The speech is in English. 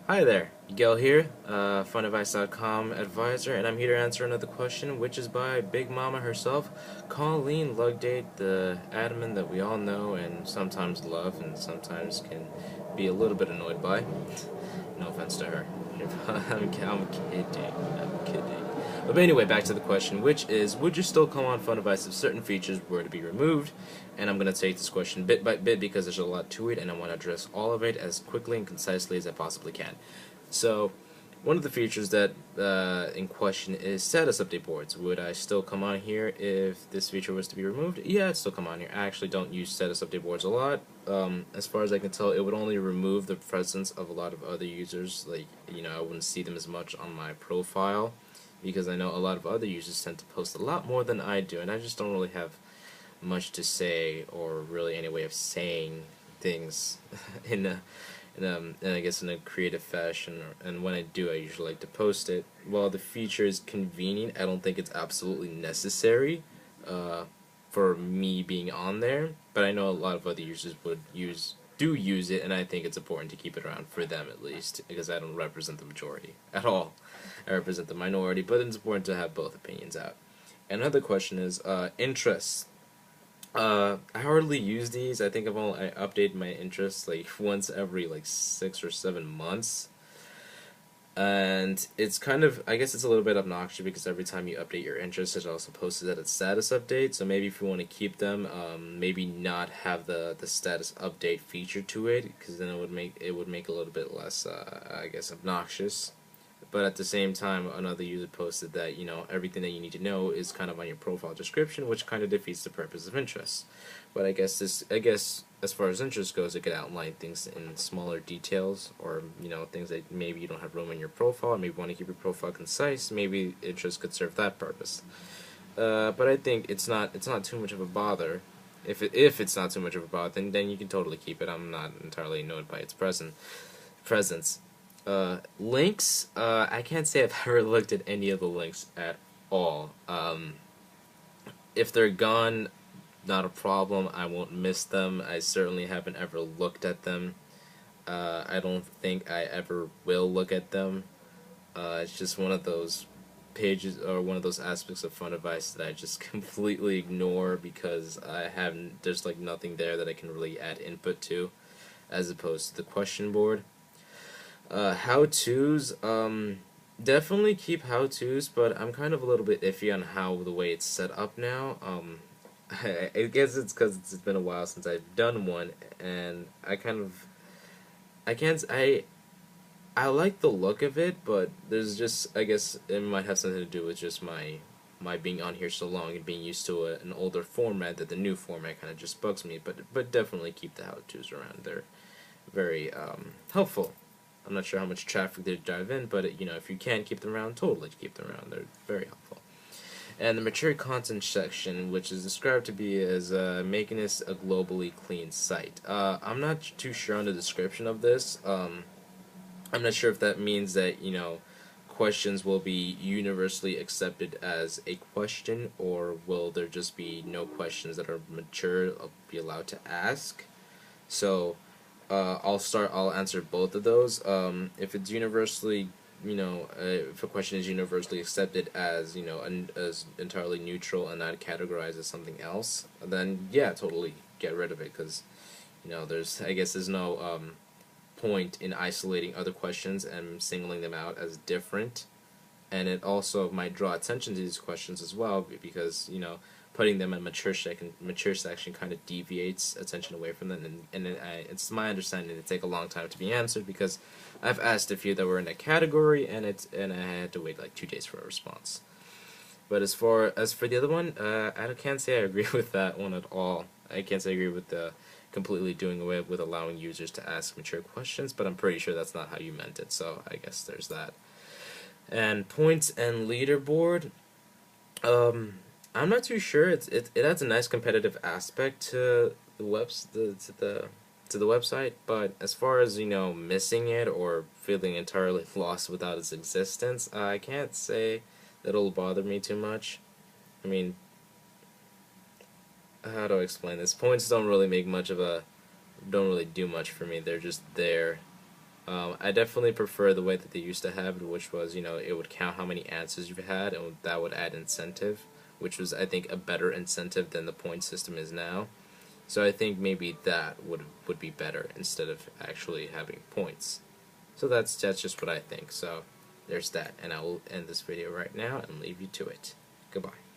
Hi there, Miguel here, FunAdvice.com advisor, and I'm here to answer another question, which is by Big Mama herself, Colleen Lugdate, the admin that we all know and sometimes love and sometimes can be a little bit annoyed by. No offense to her. I'm kidding. I'm kidding. But anyway, back to the question, which is, would you still come on FunAdvice if certain features were to be removed? And I'm going to take this question bit by bit because there's a lot to it, and I want to address all of it as quickly and concisely as I possibly can. So, one of the features that in question is status update boards. Would I still come on here if this feature was to be removed? Yeah, I'd still come on here. I actually don't use status update boards a lot. As far as I can tell, it would only remove the presence of a lot of other users. Like, I wouldn't see them as much on my profile because I know a lot of other users tend to post a lot more than I do, and I just don't really have much to say or really any way of saying things in I guess in a creative fashion, and when I do, I usually like to post it. While the feature is convenient, I don't think it's absolutely necessary for me being on there, but I know a lot of other users do use it, and I think it's important to keep it around for them at least, because I don't represent the majority at all. I represent the minority, but it's important to have both opinions out. Another question is interests. I hardly use these. I think I update my interests like once every like 6 or 7 months, and it's kind of, I guess it's a little bit obnoxious because every time you update your interests, it also posts that it's status update. So maybe if you want to keep them, maybe not have the status update feature to it, because then it would make a little bit less I guess obnoxious. But at the same time, another user posted that, everything that you need to know is kind of on your profile description, which kind of defeats the purpose of interest. But I guess as far as interest goes, it could outline things in smaller details, or, things that maybe you don't have room in your profile, or maybe you want to keep your profile concise. Maybe interest could serve that purpose. But I think it's not too much of a bother. If it's not too much of a bother, then you can totally keep it. I'm not entirely annoyed by its presence. Links, I can't say I've ever looked at any of the links at all. If they're gone, not a problem. I won't miss them. I certainly haven't ever looked at them. I don't think I ever will look at them. It's just one of those pages, or one of those aspects of FunAdvice that I just completely ignore because there's like nothing there that I can really add input to, as opposed to the question board. How-tos, definitely keep how-tos, but I'm kind of a little bit iffy on the way it's set up now. I guess it's because it's been a while since I've done one, and I like the look of it, but there's just, I guess it might have something to do with just my being on here so long and being used to an older format, that the new format kind of just bugs me, but definitely keep the how-tos around. They're very helpful. I'm not sure how much traffic they drive in, but if you can keep them around, totally keep them around. They're very helpful. And the mature content section, which is described to be as making this a globally clean site. I'm not too sure on the description of this. I'm not sure if that means that questions will be universally accepted as a question, or will there just be no questions that are mature be allowed to ask. So I'll answer both of those. If it's universally, if a question is universally accepted as, as entirely neutral and not categorized as something else, then yeah, totally get rid of it, because, I guess there's no point in isolating other questions and singling them out as different. And it also might draw attention to these questions as well, because, putting them in mature section kind of deviates attention away from them, and it's my understanding it take a long time to be answered, because I've asked a few that were in that category, and I had to wait like 2 days for a response. But as for the other one, I can't say I agree with that one at all. I can't say I agree with the completely doing away with allowing users to ask mature questions, but I'm pretty sure that's not how you meant it, so I guess there's that. And points and leaderboard, I'm not too sure. It adds a nice competitive aspect to the website, but as far as missing it or feeling entirely lost without its existence, I can't say that it'll bother me too much. I mean, how do I explain this? Points don't really do much for me. They're just there. I definitely prefer the way that they used to have it, which was, it would count how many answers you've had, and that would add incentive, which was, I think, a better incentive than the point system is now. So I think maybe that would be better instead of actually having points. So that's just what I think. So there's that, and I will end this video right now and leave you to it. Goodbye.